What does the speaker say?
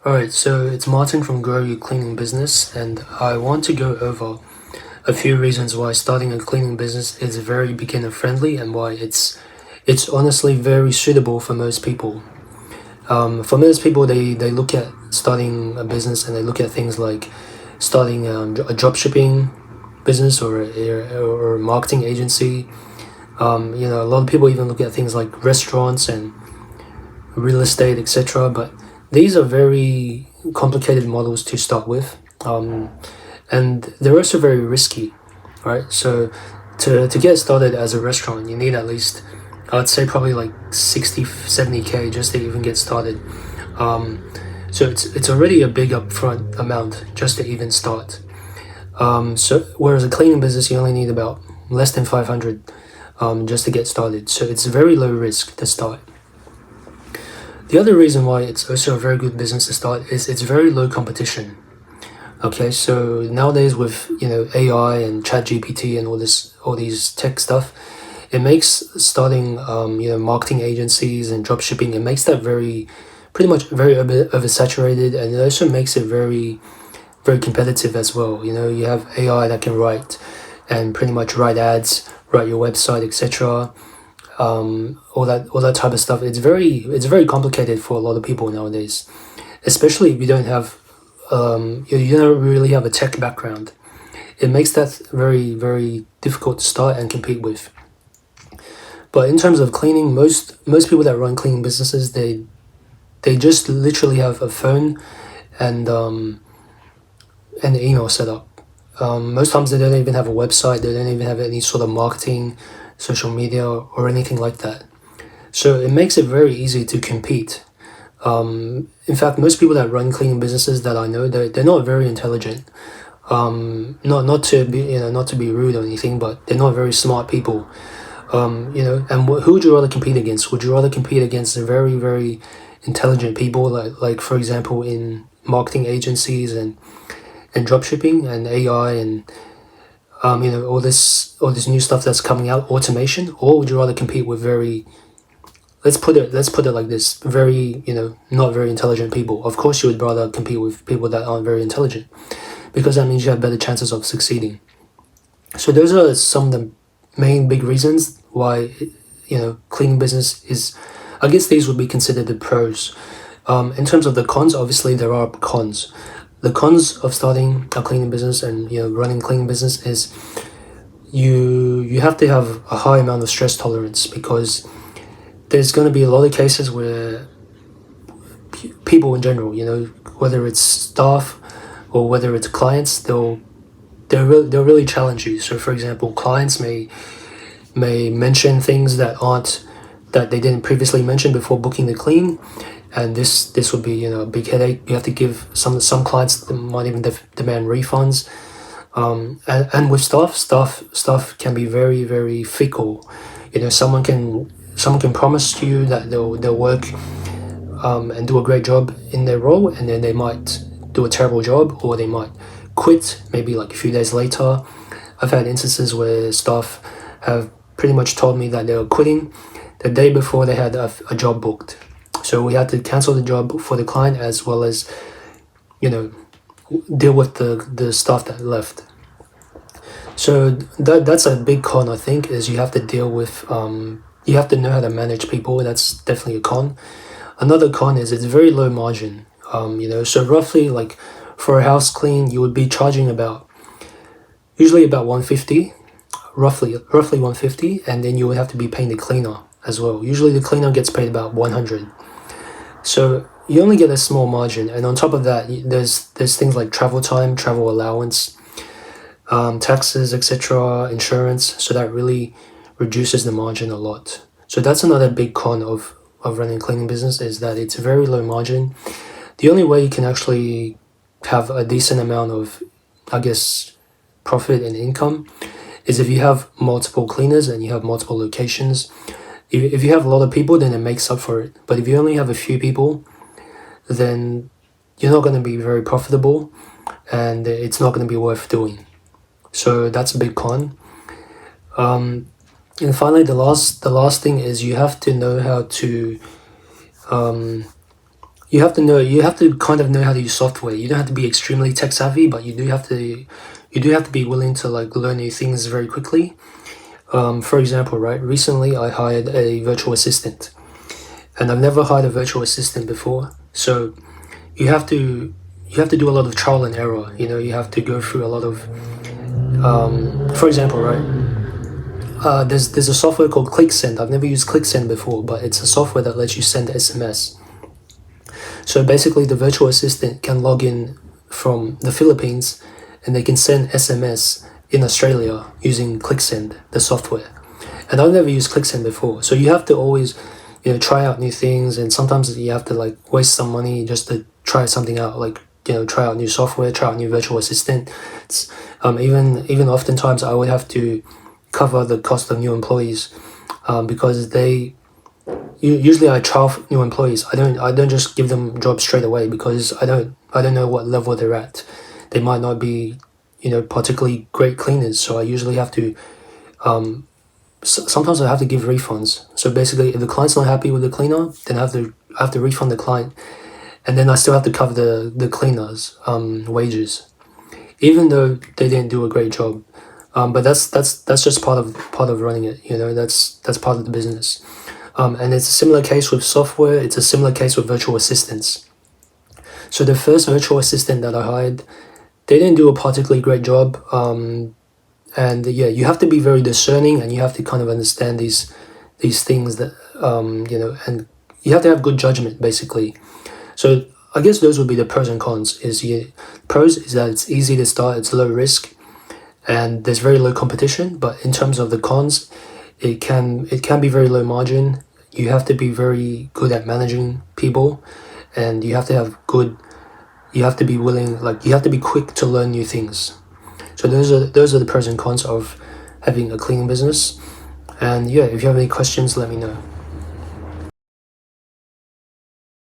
Alright, so it's Martin from Grow Your Cleaning Business, and I want to go over a few reasons why starting a cleaning business is very beginner friendly and why it's honestly very suitable for most people. For most people, they look at starting a business and they look at things like starting a drop shipping business or a marketing agency. A lot of people even look at things like restaurants and real estate, etc. But these are very complicated models to start with, and they're also very risky, right? So to get started as a restaurant, you need at least, I'd say probably like 60, 70K just to even get started. Um, so it's already a big upfront amount just to even start. So whereas a cleaning business, you only need about less than 500 just to get started. So it's very low risk to start. The other reason why it's also a very good business to start is it's very low competition. Okay, so nowadays with AI and ChatGPT and all these tech stuff, it makes starting marketing agencies and drop shipping, it makes that very pretty much very oversaturated, and it also makes it very competitive as well. You have AI that can write and pretty much write ads, write your website, etc. All that type of stuff. It's very complicated for a lot of people nowadays, especially if you don't have you don't really have a tech background. It makes that very difficult to start and compete with. But in terms of cleaning, most people that run cleaning businesses, they just literally have a phone and an email set up. Most times they don't even have a website. They don't even have any sort of marketing, social media, or anything like that. So it makes it very easy to compete. In fact, most people that run cleaning businesses that I know, they're not very intelligent. Not to be not to be rude or anything, but they're not very smart people. And who would you rather compete against? Would you rather compete against the very intelligent people, like for example in marketing agencies and dropshipping and AI and all this new stuff that's coming out, automation, or would you rather compete with very, let's put it like this, very not very intelligent people? Of course you would rather compete with people that aren't very intelligent, because that means you have better chances of succeeding. So those are some of the main big reasons why cleaning business is, I guess these would be considered the pros. In terms of the cons, obviously there are cons. The cons of starting a cleaning business and running cleaning business is you have to have a high amount of stress tolerance, because there's going to be a lot of cases where people in general, whether it's staff or whether it's clients, they'll really challenge you. So for example, clients may mention things that they didn't previously mention before booking the clean, and this would be a big headache. You have to give some clients, that might even demand refunds. And with staff can be very fickle. Someone can promise you that they'll work and do a great job in their role, and then they might do a terrible job, or they might quit maybe like a few days later. I've had instances where staff have pretty much told me that they were quitting the day before they had a job booked. So we had to cancel the job for the client, as well as deal with the staff that left. So that's a big con, I think, is you have to deal with you have to know how to manage people. That's definitely a con. Another con is it's very low margin. So roughly, like for a house clean, you would be charging usually about 150, roughly 150, and then you would have to be paying the cleaner as well. Usually the cleaner gets paid about 100. So you only get a small margin, and on top of that, there's things like travel time, travel allowance, taxes, etc., insurance. So that really reduces the margin a lot. So that's another big con of running a cleaning business, is that it's very low margin. The only way you can actually have a decent amount of, I guess, profit and income is if you have multiple cleaners and you have multiple locations. If you have a lot of people, then it makes up for it. But if you only have a few people, then you're not going to be very profitable, and it's not going to be worth doing. So that's a big con. And finally, the last thing is you have to know how to you have to kind of know how to use software. You don't have to be extremely tech savvy, but you do have to be willing to like learn new things very quickly. For example, right, recently I hired a virtual assistant, and I've never hired a virtual assistant before. So you have to you have to do a lot of trial and error. You know, you have to go through a lot of, for example, right, there's a software called ClickSend. I've never used ClickSend before, but it's a software that lets you send SMS. So basically, the virtual assistant can log in from the Philippines, and they can send SMS in Australia using ClickSend, the software. And I've never used ClickSend before, so you have to always, you know, try out new things, and sometimes you have to like waste some money just to try something out, like, you know, try out new software, try out new virtual assistant. Even oftentimes I would have to cover the cost of new employees, because usually I trial new employees. I don't just give them jobs straight away, because I don't know what level they're at. They might not be, you know, particularly great cleaners. So I usually have to, sometimes I have to give refunds. So basically, if the client's not happy with the cleaner, then I have to refund the client, and then I still have to cover the cleaners' wages, even though they didn't do a great job. But that's just part of running it. You know, that's part of the business. And it's a similar case with software. It's a similar case with virtual assistants. So the first virtual assistant that I hired, they didn't do a particularly great job. And yeah, you have to be very discerning, and you have to kind of understand these things that, you know, and you have to have good judgment, basically. So I guess those would be the pros and cons. Pros is that it's easy to start, it's low risk, and there's very low competition. But in terms of the cons, it can be very low margin. You have to be very good at managing people, and you have to have good. You have to be willing, like you have to be quick to learn new things. So those are the pros and cons of having a cleaning business. And yeah, if you have any questions, let me know.